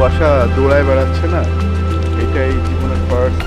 কুয়াশা দৌড়ায় বেড়াচ্ছে না, এটাই জীবনের ফার্স্ট।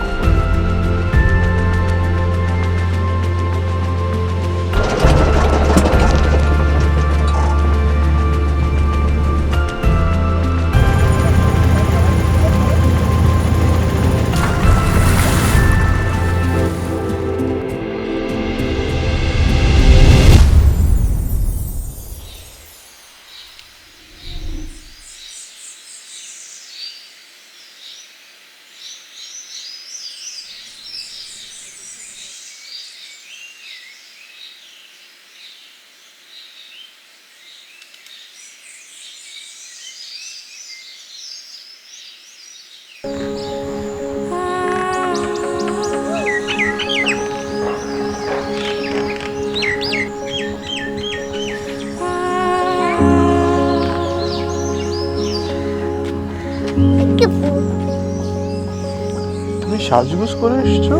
তুমি সাজগোজ করে এসছো,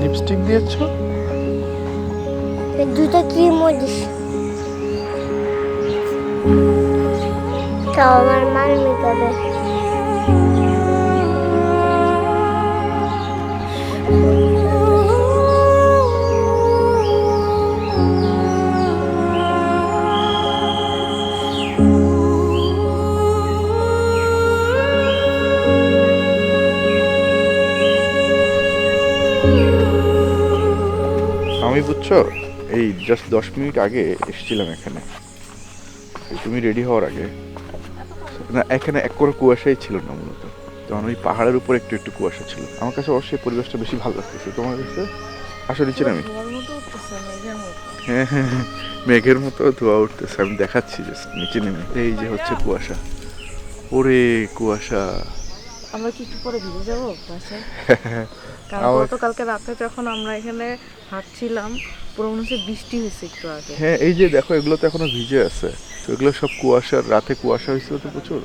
লিপস্টিক দিয়েছো, দুটো ক্রিমও দিস, তাও আমার মার মেকআপে। আমি বুঝছো এই জাস্ট 10 মিনিট আগে এসেছিলাম এখানে, তুমি রেডি হওয়ার আগে। না, এখানে এক করে কুয়াশাই ছিল না মূলত, তখন ওই পাহাড়ের উপর একটু একটু কুয়াশা ছিল। আমার কাছে অবশ্যই পরিবেশটা বেশি ভালো লাগতেছে। তোমার কাছে? আসলে নিচে আমি হ্যাঁ হ্যাঁ হ্যাঁ, মেঘের মতো ধোয়া উঠতেছে। আমি দেখাচ্ছি জাস্ট নিচে নেমে। এই যে হচ্ছে কুয়াশা, ওরে কুয়াশা। আমরা কি একটু পরে ভিজে যাবো বাসায়? কারণ গতকালকে রাতে যখন আমরা এখানে হাঁটছিলাম, পুরো মনে হচ্ছে বৃষ্টি হয়েছে একটু আগে। হ্যাঁ, এই যে দেখো, এগুলো তো এখনো ভিজে আছে। তো এগুলো সব কুয়াশার, রাতে কুয়াশা হয়েছিল তো প্রচুর।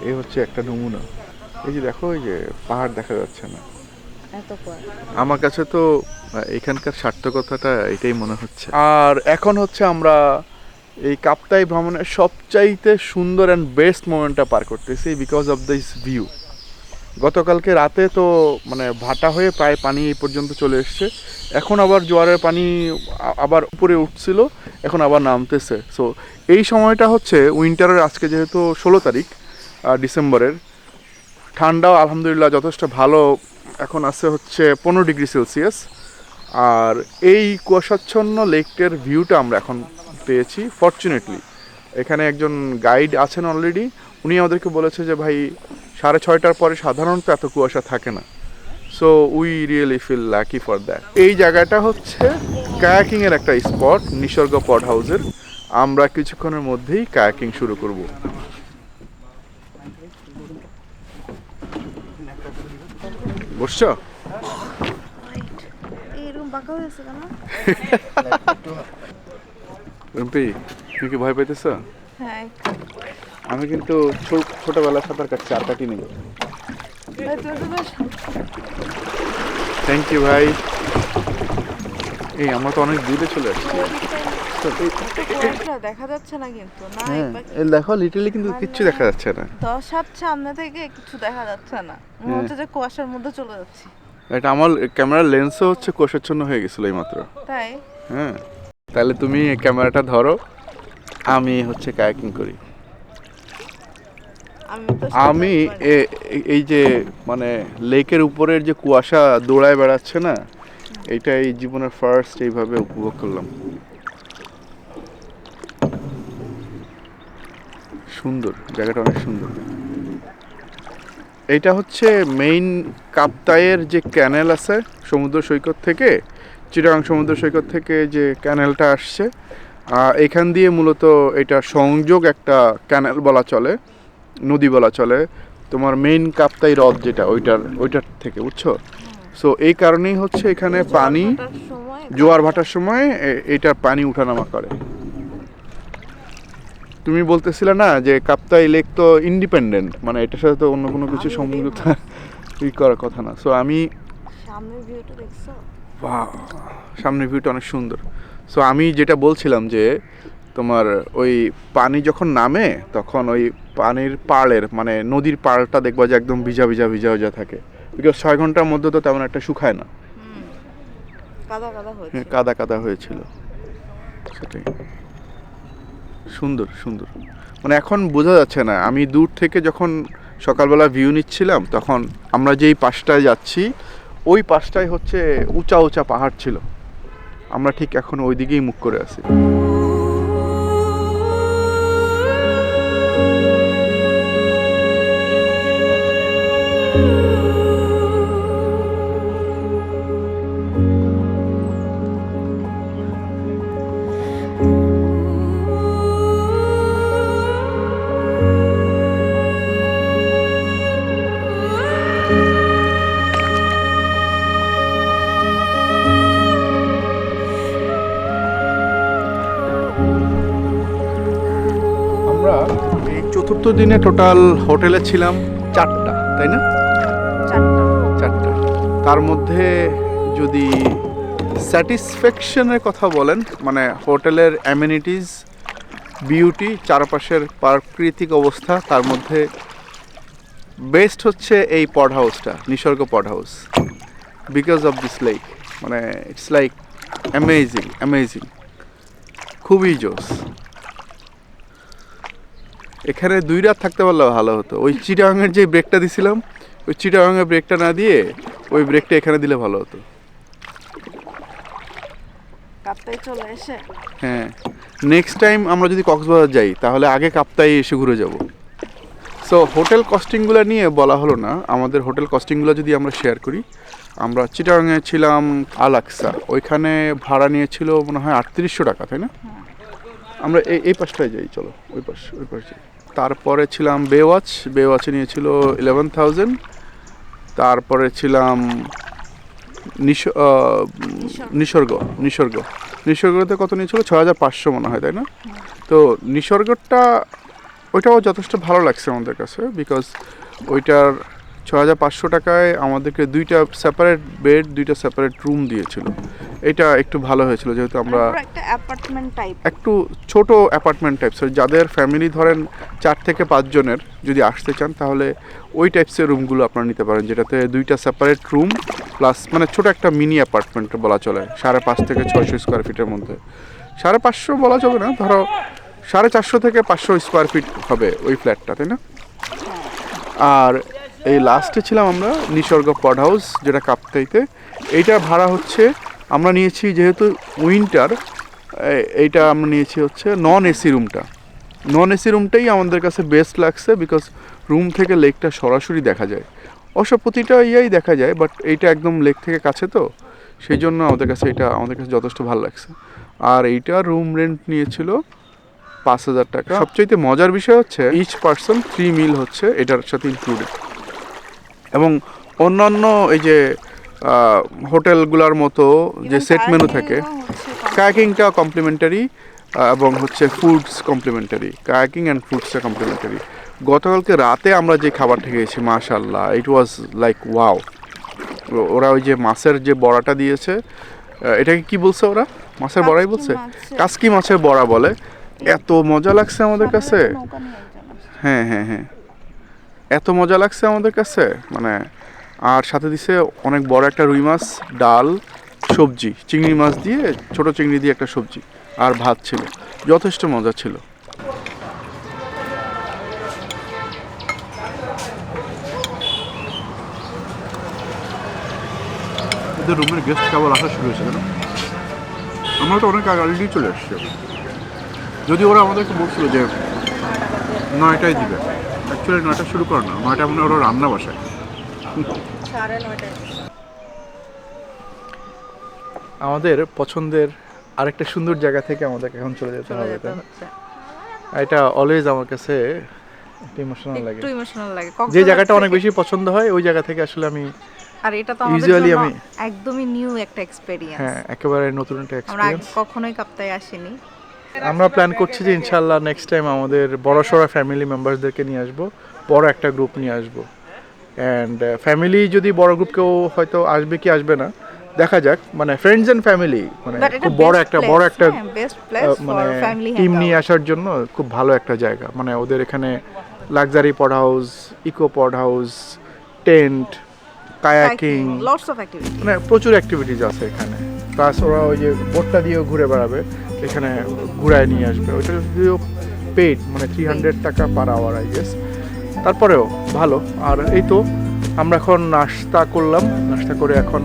এই হচ্ছে একটা নমুনা। এই যে দেখো, এই যে পাহাড় দেখা যাচ্ছে না। এত কুয়াশা আমার কাছে তো এখানকার সার্থকতাটা এটাই মনে হচ্ছে। আর এখন হচ্ছে আমরা এই কাপ্তাই ভ্রমণের সবচাইতে সুন্দর অ্যান্ড বেস্ট মোমেন্টটা পার করতেছি বিকজ অফ দিস ভিউ। গতকালকে রাতে তো মানে ভাটা হয়ে প্রায় পানি এই পর্যন্ত চলে এসছে। এখন আবার জোয়ারের পানি আবার উপরে উঠছিল, এখন আবার নামতেছে। সো এই সময়টা হচ্ছে উইন্টারের। আজকে যেহেতু 16 তারিখ ডিসেম্বরের, ঠান্ডাও আলহামদুলিল্লাহ যথেষ্ট ভালো। এখন আছে হচ্ছে 15 ডিগ্রি সেলসিয়াস। আর এই কুয়াশাচ্ছন্ন লেকটার ভিউটা আমরা এখন পেয়েছি ফরচুনেটলি। এখানে একজন গাইড আছেন অলরেডি, উনি আমাদেরকে বলেছে যে ভাই 6:30টার পরে সাধারণত এত কুয়াশা থাকে না। So we really feel lucky for that. এই জায়গাটা হচ্ছে কায়াকিংয়ের একটা স্পট, নিসর্গ পড হাউসের। আমরা কিছুক্ষণের মধ্যেই কায়াকিং শুরু করব। বসছো? এরকম বাঁকা হয়েছে কেন? রুম্পি, তুমি কি ভয় পাইতেছ? হ্যাঁ, আমি কিন্তু ছোটবেলায় সাঁতার কাটছি, আর কাটি নেই। থ্যাংক ইউ ভাই। এই আমরা তো অনেক দূরে চলে আসছি। দেখা যাচ্ছে না কিন্তু না। হ্যাঁ, এই দেখো লিটারলি কিন্তু কিচ্ছু দেখা যাচ্ছে না। 10 হাত সামনে থেকে কিছু দেখা যাচ্ছে না, মনে হচ্ছে যে কুয়াশার মধ্যে চলে যাচ্ছি। এটা আমার ক্যামেরার লেন্সও হচ্ছে কোষাচ্ছন্ন হয়ে গেছিল এই মাত্র। তাই হ্যাঁ, তাহলে তুমি ক্যামেরাটা ধরো, আমি হচ্ছে কায়াকিং করি। আমি এই যে মানে লেকের উপরের যে কুয়াশা দৌড়ায় বেড়াচ্ছে না, এইটাই জীবনের ফার্স্ট এইভাবে উপভোগ করলাম। সুন্দর জায়গাটা, অনেক সুন্দর। এটা হচ্ছে মেইন কাপ্তাইয়ের যে ক্যানেল আছে সমুদ্র সৈকত থেকে, চিটাগাং সমুদ্র সৈকত থেকে যে ক্যানেলটা আসছে, এখান দিয়ে মূলত এটা সংযোগ একটা ক্যানেল বলা চলে, নদী বলা চলে। তোমার মেইন কাপ্তাই হ্রদ যেটা, ওইটার থেকে, বুঝছো? সো এই কারণেই হচ্ছে এখানে পানি জোয়ার ভাটার সময় এইটার পানি উঠানামা করে। তুমি বলতেছিলে না যে কাপ্তাই লেক তো ইন্ডিপেন্ডেন্ট, মানে এটার সাথে তো অন্য কোনো কিছু সংযুক্ত করার কথা না। সো আমি সামনের ভিউটা দেখছো? সামনের ভিউটা অনেক সুন্দর। সো আমি যেটা বলছিলাম যে তোমার ওই পানি যখন নামে তখন ওই পানির পাড়ের মানে নদীর পাড়টা দেখবা যে একদম ভিজা ভিজা ভিজা ভিজা থাকে, বিকজ 6 ঘন্টার মধ্যে তো তেমন একটা শুকায় না। কাদা কাদা হয়েছে। হ্যাঁ, কাদা কাদা হয়েছিল, সেটাই। সুন্দর সুন্দর, মানে এখন বোঝা যাচ্ছে না। আমি দূর থেকে যখন সকালবেলা ভিউ নিচ্ছিলাম তখন আমরা যেই পাশটায় যাচ্ছি ওই পাশটায় হচ্ছে উঁচা উঁচা পাহাড় ছিল, আমরা ঠিক এখন ওই দিকেই মুখ করে আছি। আমরা এই চতুর্থ দিনে টোটাল হোটেলে ছিলাম 4টা, তাই না? 4টা। তার মধ্যে যদি স্যাটিসফ্যাকশনের কথা বলেন, মানে হোটেলের অ্যামেনিটিস, বিউটি, চারপাশের প্রাকৃতিক অবস্থা, তার মধ্যে বেস্ট হচ্ছে এই পড হাউসটা, Nisarg pod house, because of this lake. মানে ইটস লাইক অ্যামেজিং অ্যামেজিং, খুবই জোস। এখানে 2 রাত থাকতে পারলে ভালো হতো। ওই চিটাগাংয়ের যে ব্রেকটা দিছিলাম, ওই চিটাগাংয়ের ব্রেকটা না দিয়ে ওই ব্রেকটা এখানে দিলে ভালো হতো। কাপ্তাই চলে এসে হ্যাঁ, নেক্সট টাইম আমরা যদি কক্সবাজার যাই তাহলে আগে কাপ্তাই এসে ঘুরে যাব। সো হোটেল কস্টিংগুলো নিয়ে বলা হলো না, আমাদের হোটেল কস্টিংগুলো যদি আমরা শেয়ার করি। আমরা চিটাগাংয়ে ছিলাম আলাক্সা, ওইখানে ভাড়া নিয়েছিল মনে হয় 3800 টাকা, তাই না? আমরা এই পাশটায় যাই, চলো ওই পাশ যাই। তারপরে ছিলাম বেওয়াচে নিয়েছিল 11,000। তারপরে ছিলাম নিসর্গতে কত নিয়েছিল? 6500 মনে হয়, তাই না? তো নিসর্গটা ওইটাও যথেষ্ট ভালো লাগছে আমাদের কাছে, বিকজ ওইটার 6500 টাকায় আমাদেরকে 2টা সেপারেট বেড, 2টা সেপারেট রুম দিয়েছিল। এটা একটু ভালো হয়েছিল, যেহেতু আমরা একটা অ্যাপার্টমেন্ট টাইপ, একটু ছোট অ্যাপার্টমেন্ট টাইপসের, যাদের ফ্যামিলি ধরেন 4 থেকে 5 জনের যদি আসতে চান তাহলে ওই টাইপসের রুমগুলো আপনারা নিতে পারেন, যেটাতে 2টা সেপারেট রুম প্লাস মানে ছোট একটা মিনি অ্যাপার্টমেন্ট বলা চলে, 5.5 থেকে 600 স্কোয়ার ফিটের মধ্যে। 550 বলা যাবে না, ধরো 450 থেকে 500 স্কোয়ার ফিট হবে ওই ফ্ল্যাটটা, তাই না? আর এই লাস্টে ছিলাম আমরা নিসর্গ পড হাউস, যেটা কাপ্তাইতে। এইটার ভাড়া হচ্ছে, আমরা নিয়েছি যেহেতু উইন্টার, এইটা আমরা নিয়েছি হচ্ছে নন এসি রুমটা। নন এসি রুমটাই আমাদের কাছে বেস্ট লাগছে, বিকজ রুম থেকে লেকটা সরাসরি দেখা যায়। অবশ্য প্রতিটা দেখা যায়, বাট এইটা একদম লেক থেকে কাছে, তো সেই জন্য আমাদের কাছে যথেষ্ট ভালো লাগছে। আর এইটা রুম রেন্ট নিয়েছিল 5000 টাকা। সবচাইতে মজার বিষয় হচ্ছে ইচ পার্সন 3 মিল হচ্ছে এটার সাথে ইনক্লুডেড, এবং অন্যান্য এই যে হোটেলগুলোর মতো যে সেট মেনু থাকে, কায়াকিংটা কমপ্লিমেন্টারি এবং হচ্ছে ফুডস কমপ্লিমেন্টারি, কায়াকিং অ্যান্ড ফুডসটা কমপ্লিমেন্টারি। গতকালকে রাতে আমরা যে খাবারটা খেয়েছি, মাশাআল্লাহ, ইট ওয়াজ লাইক ওয়াও। ওরা ওই যে মাছের যে বড়াটা দিয়েছে, এটাকে কি বলছে ওরা? মাছের বড়াই বলছে, কাসকি মাছের বড়া বলে। এত মজা লাগছে আমাদের কাছে, হ্যাঁ হ্যাঁ হ্যাঁ, এত মজা লাগছে আমাদের কাছে, মানে। আর সাথে দিছে অনেক বড় একটা রুই মাছ, ডাল, সবজি, চিংড়ি মাছ দিয়ে, ছোট চিংড়ি দিয়ে একটা সবজি, আর ভাত ছিল, যথেষ্ট মজা ছিল। এদের রুমের গেস্ট কেবল আসা শুরু হয়েছে, না? আমরা তো অনেক আগে অলরেডি চলে এসছি। যদি ওরা আমাদেরকে বলছিল যে 9টায় দিবে, অ্যাকচুয়ালি 9টা শুরু করে না, 9টা মানে ওরা রান্না বসায়। 9:30 আমাদের পছন্দের আরেকটা সুন্দর জায়গা থেকে আমাদেরকে এখন চলে যেতে হবে, তাই না? এটা অলওয়েজ আমার কাছে একটু ইমোশনাল লাগে। একটু ইমোশনাল লাগে। যে জায়গাটা অনেক বেশি পছন্দ হয় ওই জায়গা থেকে আসলে আমি, আর এটা তো আমাদের Usually জন্য আমি- একদমই নিউ একটা এক্সপেরিয়েন্স। হ্যাঁ, একেবারে নতুন একটা আমরা এক্সপেরিয়েন্স। কখনোই কাপ্তাই আসিনি। আমরা প্ল্যান করছি যে ইনশাআল্লাহ নেক্সট টাইম আমাদের বড়সড় ফ্যামিলি মেম্বারসদেরকে নিয়ে আসবো, বড় একটা গ্রুপ নিয়ে আসবো। অ্যান্ড ফ্যামিলি যদি বড় গ্রুপ কেউ হয়তো আসবে কি আসবে না, দেখা যাক, মানে ফ্রেন্ডস এন্ড ফ্যামিলি, মানে But এটা খুব বড় best একটা place, best place for মানে family টিম নিয়ে hangout. আসার জন্য খুব ভালো একটা জায়গা। মানে ওদের এখানে luxury pod house, eco pod house, tent, kayaking, Lots of activities. মানে প্রচুর অ্যাক্টিভিটিস আছে এখানে। প্লাস ওরা ওই যে বোটটা দিয়েও ঘুরে বেড়াবে, এখানে ঘুরায় নিয়ে আসবে। ওইটা যদিও পেড, মানে 300 টাকা পার আওয়ার আই গেস, তারপরেও ভালো। আর এই তো আমরা এখন নাস্তা করলাম, নাস্তা করে এখন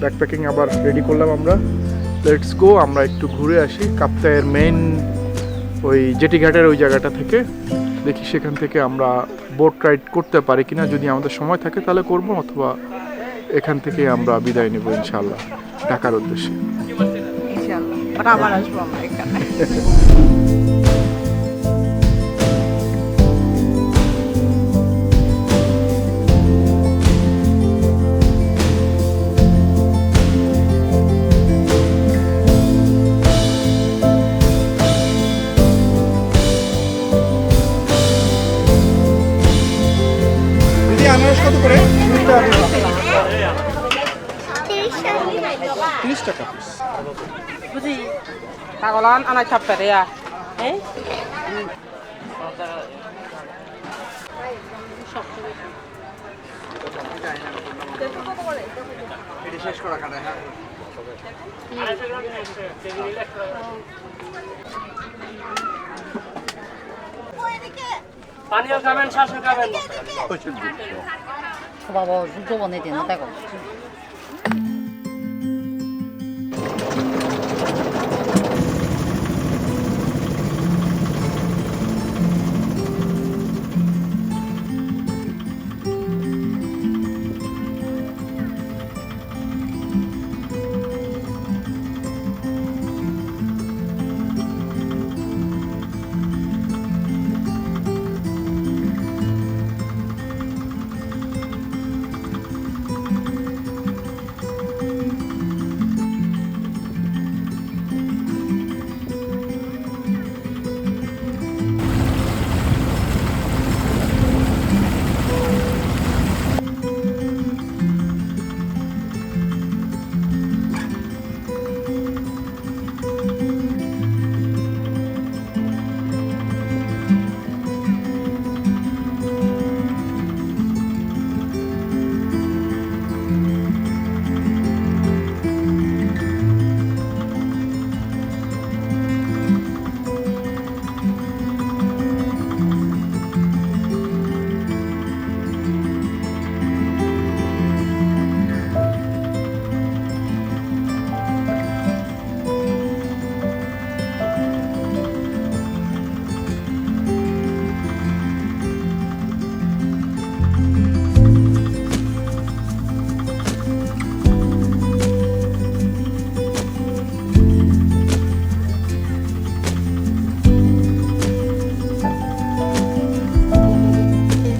ব্যাকপ্যাকিং আবার রেডি করলাম আমরা। লেটস গো, আমরা একটু ঘুরে আসি কাপ্তাইয়ের মেইন ওই জেটি ঘাটের ওই জায়গাটা থেকে। দেখি সেখান থেকে আমরা বোট রাইড করতে পারি কিনা, যদি আমাদের সময় থাকে তাহলে করবো, অথবা এখান থেকে আমরা বিদায় নেব ইনশাআল্লাহ ঢাকার উদ্দেশ্যে। ইনশাআল্লাহ। বাট আবার আসবো আমরা এখানে। দিদি আনারস কত করে? 30 টাকা piece. Buji, tagolan anak capek ya. পানীয় খাবেন, শাসন খাবেন। বাবা দুটো বনে দিন দেখো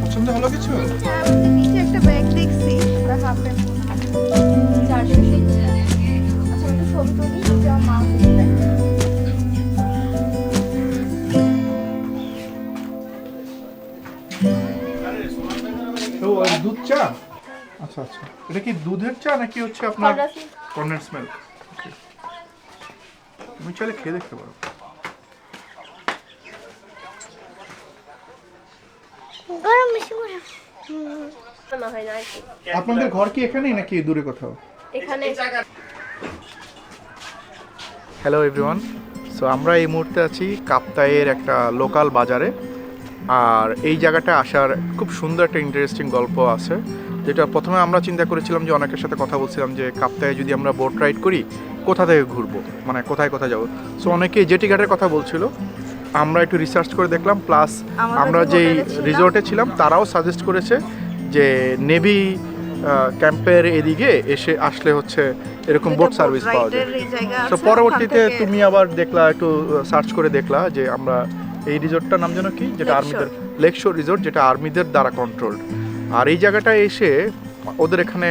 পছন্দ হলো কিছু? নিচে একটা ব্যাগ দেখছি, ওটা হাফ প্যান্ট। 460 আচ্ছা, একটা ছবি তুলি, যা মা দিবে। তো দুধ চা, আচ্ছা আচ্ছা, এটা কি দুধের চা নাকি হচ্ছে আপনার কনডেন্স মিল্ক? ওকে, তুমি চাইলে খেয়ে দেখতে পারো। গরম বেশি গরম। আপনাদের ঘর কি এখানেই নাকি দূরে কোথাও? এখানে হ্যালো এভরিওয়ান, সো আমরা এই মুহূর্তে আছি কাপ্তাইয়ের একটা লোকাল বাজারে। আর এই জায়গাটা আসার খুব সুন্দর একটা ইন্টারেস্টিং গল্প আছে, যেটা প্রথমে আমরা চিন্তা করেছিলাম যে অনেকের সাথে কথা বলছিলাম যে কাপ্তাইয়ে যদি আমরা বোট রাইড করি কোথা থেকে ঘুরবো, মানে কোথায় কোথায় যাবো। সো অনেকে জেটি ঘাটের কথা বলছিল, আমরা একটু রিসার্চ করে দেখলাম, প্লাস আমরা যেই রিসোর্টে ছিলাম তারাও সাজেস্ট করেছে যে নেভি ক্যাম্পের এদিকে এসে আসলে হচ্ছে এরকম বোট সার্ভিস পাওয়া যায়। তো পরবর্তীতে তুমি আবার দেখলা, একটু সার্চ করে দেখলা যে আমরা এই রিসোর্টটার নাম যেন কি, যেটা আর্মিদের, লেক শোর রিসোর্ট, যেটা আর্মিদের দ্বারা কন্ট্রোলড। আর এই জায়গাটায় এসে ওদের এখানে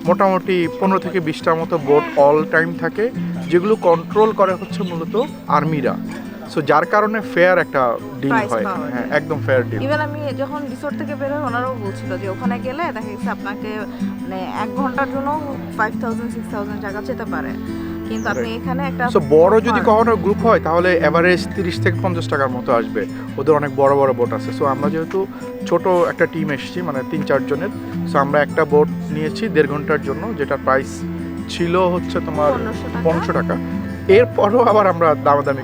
মোটামুটি 15 থেকে 20টার মতো বোট অল টাইম থাকে, যেগুলো কন্ট্রোল করে হচ্ছে মূলত আর্মিরা। সো যার কারণে ফেয়ার একটা ডিল Price হয় পাওয়া হ্যাঁ যায়। একদম ফেয়ার ডিল। ইভেন আমি যখন রিসোর্ট থেকে বের হই ওনারাও বলছিল যে ওখানে গেলে দেখা গেছে আপনাকে মানে 1 ঘন্টার জন্য 5000 6000 টাকা যেতে পারে, কিন্তু আপনি এখানে একটা সো বড় যদি per- কখনো গ্রুপ হয় তাহলে এভারেজ 30 থেকে 50 টাকার মতো আসবে, ওদের অনেক বড় বড় বোট আছে। সো আমরা যেহেতু ছোট একটা টিম এসেছি মানে 3-4 জনের, সো আমরা একটা বোট নিয়েছি 1.5 ঘন্টার জন্য, যেটা প্রাইস ছিল হচ্ছে তোমার 1500 টাকা। এরপরও আবার আমরা দামাদামি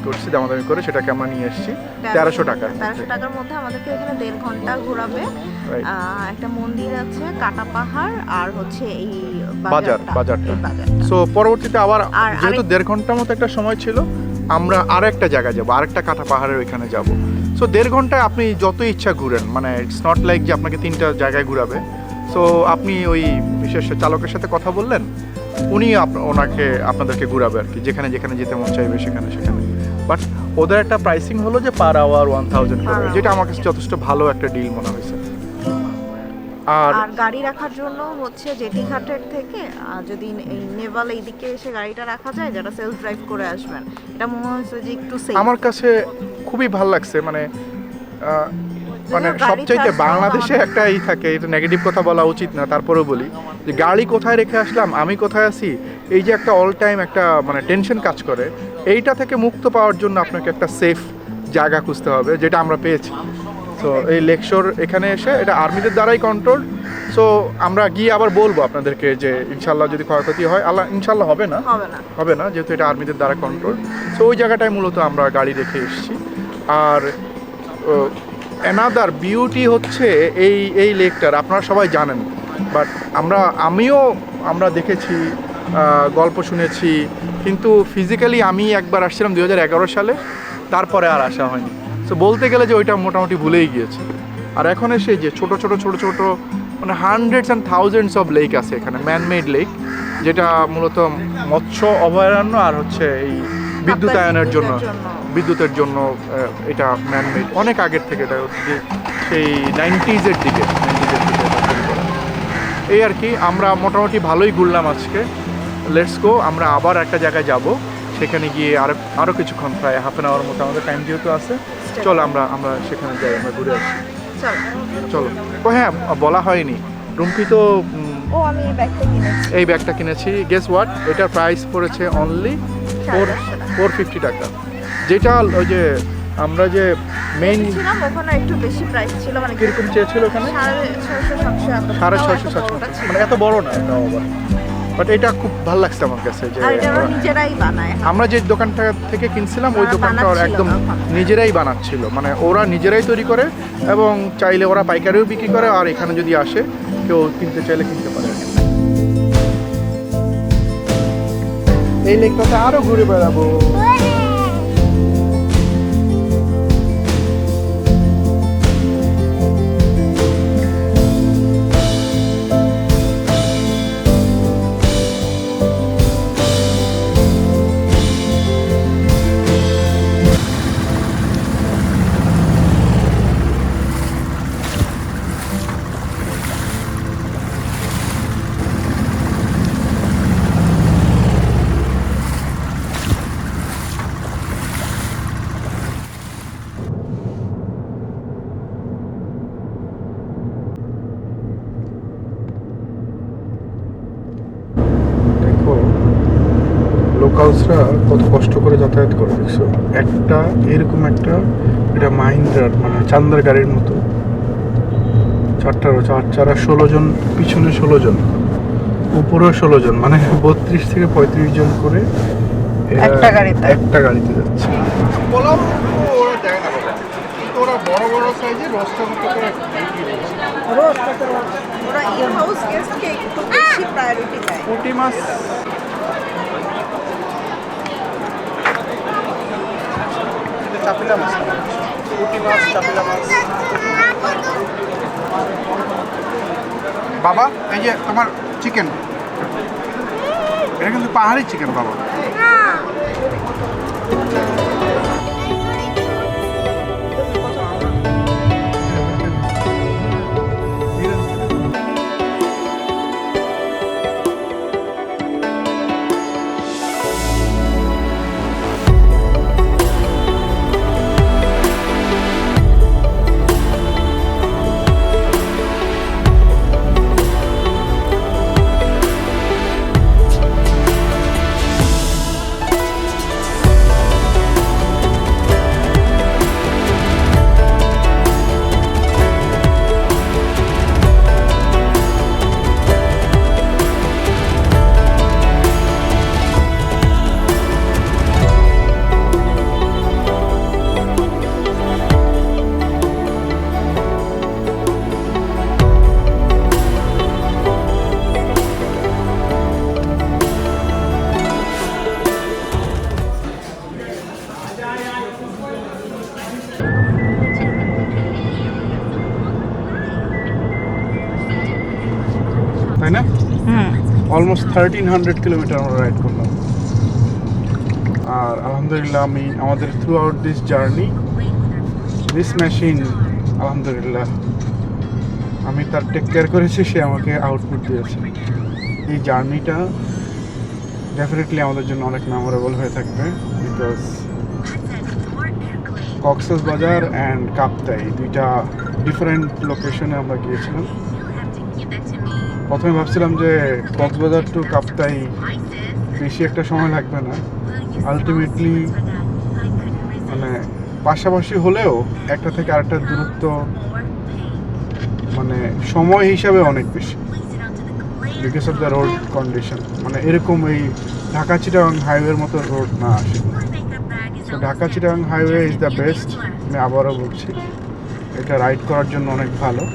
করে সেটাকে আমরা নিয়ে এসেছি 1300 টাকা। 1300 টাকার মধ্যে আমাদেরকে এখানে 1.5 ঘন্টা ঘোরাবে। Right. একটা মন্দির আছে, কাটা পাহাড়, আর হচ্ছে এই বাজারটা। এই বাজারটা। সো পরবর্তীতে আবার আর যেহেতু আরেক- 1.5 ঘন্টার মতো একটা সময় ছিল, আমরা আরেকটা জায়গায় যাবো, আরেকটা কাঁটা পাহাড়ের ওইখানে যাব। সো 1.5 ঘন্টায় আপনি যত ইচ্ছা ঘুরেন, মানে ইটস নট লাইক যে আপনাকে 3টা জায়গায় ঘুরাবে। সো আপনি ওই বিশেষ চালকের সাথে কথা বললেন, উনি আপনাদেরকে ঘুরাবে আর কি, যেখানে যেখানে যেতে মন চাইবে সেখানে। বাট ওদের একটা প্রাইসিং হলো যে পার আওয়ার 1000 করে, Per hour। যেটা আমার কাছে যথেষ্ট ভালো একটা ডিল মনে হয়েছে। আর আর গাড়ি রাখার জন্য হচ্ছে জেটি ঘাটের থেকে যদি এই নেভাল এইদিকে এসে গাড়িটা রাখা যায়, যারা সেলফ ড্রাইভ করে আসবেন, এটা মনে হচ্ছে যে একটু সেফ। আমার কাছে খুবই ভালো লাগছে, মানে মানে গাড়ি সবচাইতে charge বাংলাদেশে আমাদের- একটা থাকে, এটা নেগেটিভ কথা বলা উচিত না, তারপরেও বলি যে গাড়ি কোথায় রেখে আসলাম, আমি কোথায় আছি, এই যে একটা অল টাইম একটা মানে টেনশন কাজ করে, এইটা থেকে মুক্ত পাওয়ার জন্য আপনাকে একটা সেফ জায়গা খুঁজতে হবে, যেটা আমরা পেয়েছি। সো এই লেকশোর এখানে এসে এটা আর্মিদের দ্বারাই কন্ট্রোল। সো আমরা গিয়ে আবার বলবো আপনাদেরকে যে ইনশাল্লাহ যদি ক্ষয়ক্ষতি হয়, আল্লাহ ইনশাল্লাহ হবে না, যেহেতু এটা আর্মিদের দ্বারা কন্ট্রোল। সো ওই জায়গাটায় মূলত আমরা গাড়ি রেখে এসেছি। আর অ্যানাদার বিউটি হচ্ছে এই লেকটার, আপনারা সবাই জানেন, বাট আমরা দেখেছি, গল্প শুনেছি, কিন্তু ফিজিক্যালি আমি একবার আসছিলাম 2011 সালে, তারপরে আর আসা হয়নি। সো বলতে গেলে যে ওইটা মোটামুটি ভুলেই গিয়েছে। আর এখন এসে যে ছোট মানে hundreds and thousands of lake আছে এখানে, ম্যানমেড লেক, যেটা মূলত মৎস্য অভয়ারণ্য আর হচ্ছে এই বিদ্যুতায়নের জন্য, বিদ্যুতের জন্য এটা ম্যানমেড অনেক আগের থেকে, এটা সেই 90s-এর দিকে এই আর কি। আমরা মোটামুটি ভালোই ঘুরলাম আজকে। লেটস গো, আমরা আবার একটা জায়গায় যাব, সেখানে গিয়ে আরও কিছুক্ষণ, প্রায় হাফ অ্যান আওয়ার মতো আমাদের টাইম যেহেতু আছে, চলো আমরা সেখানে যাই, আমরা ঘুরে আসি। চলো। ও হ্যাঁ, বলা হয়নি, রুমকি তো আমি এই ব্যাগটা কিনেছি। এই ব্যাগটা কিনেছি, গেস হোয়াট, এটার প্রাইস পড়েছে অনলি 450 টাকা। যেটা ওই যে আমরা যে মেইন ছিলাম ওখানে একটু বেশি প্রাইস ছিল, মানে কিরকম চেয়েছিল ওখানে 650-700, মানে এত বড় না এটা, বাট এটা খুব ভালো লাগছে আমার কাছে যে আর এটা ওরা নিজেরাই বানায়। আমরা যে দোকানটা থেকে কিনছিলাম ওই ওরা দোকানটা ওরা বানাচ্ছিল একদম না ওখানে। নিজেরাই বানাচ্ছিল, মানে ওরা নিজেরাই তৈরি করে, এবং চাইলে ওরা পাইকারিও বিক্রি করে, আর এখানে যদি আসে কেউ কিনতে চাইলে কিনতে পারে। এই লেকটাতে আরো ঘুরে বেড়াবো। দেখো লোকালসরা কত কষ্ট করে যাতায়াত করে, দেখছো, একটা এরকম একটা, এটা মাহিন্দ্রার মানে চান্দার গাড়ির মতো, 4 16 জন, পিছনে 16 জন, উপরেও 16 জন, মানে 32 থেকে 35 জন করে একটা গাড়িতে যাচ্ছে। পোলাও ওরা দেয় না বাবা, কিন্তু ওরা বড় বড় সাইজের রোস্টার মতো করে ওরা ইন হাউস গেস্টকে একটু বেশি প্রায়োরিটি দেয়। পুঁটি মাছ, চাপিলা মাছ, পুঁটি মাছ, চাপিলা মাছ। বাবা এই যে তোমার চিকেন, এটা কিন্তু পাহাড়ি চিকেন বাবা। অলমোস্ট 1300 কিলোমিটার আমরা রাইড করলাম। আর আলহামদুলিল্লাহ আমি আমাদের through out this journey this machine আলহামদুলিল্লাহ আমি তার টেক কেয়ার করেছি, সে আমাকে আউটপুট দিয়েছে। এই জার্নিটা ডেফিনেটলি আমাদের জন্য অনেক মেমোরেবল হয়ে থাকবে, বিকজ কক্সবাজার অ্যান্ড কাপ্তাই দুইটা ডিফারেন্ট লোকেশনে আমরা গিয়েছিলাম। প্রথমে ভাবছিলাম যে কক্সবাজার টু কাপ্তাই বেশি একটা সময় লাগবে না, আলটিমেটলি মানে পাশাপাশি হলেও একটা থেকে আরেকটা দূরত্ব মানে সময় হিসাবে অনেক বেশি, because of the road condition. মানে এরকম এই ঢাকা চিটাগাং হাইওয়ের মতো রোড না আসে। তো Dhaka Chittagong highway is the best, আমি আবারও বলছি, এটা রাইড করার জন্য অনেক ভালো।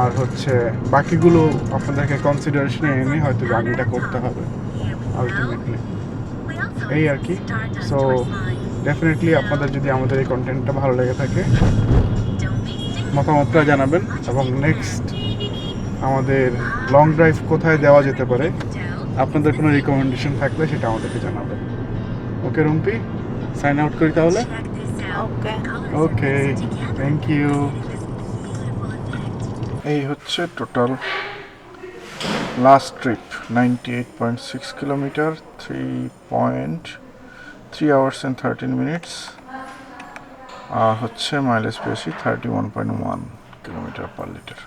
আর হচ্ছে বাকিগুলো আপনাদেরকে কনসিডারেশনে এনে হয়তো জার্নিটা করতে হবে আলটিমেটলি, এই আর কি। সো ডেফিনেটলি আপনাদের যদি আমাদের এই কন্টেন্টটা ভালো লেগে থাকে মতামতটা জানাবেন, এবং নেক্সট আমাদের লং ড্রাইভ কোথায় দেওয়া যেতে পারে আপনাদের কোনো রিকমেন্ডেশন থাকলে সেটা আমাদেরকে জানাবেন। ওকে রুম্পি, সাইন আউট করি তাহলে। ওকে। ওকে, থ্যাংক ইউ। এই হচ্ছে total last trip, 98.6 kilometre, 3 hours and 13 minutes। হচ্ছে মাইলেজ পেয়েছি 31.1 কিলোমিটার পার লিটার।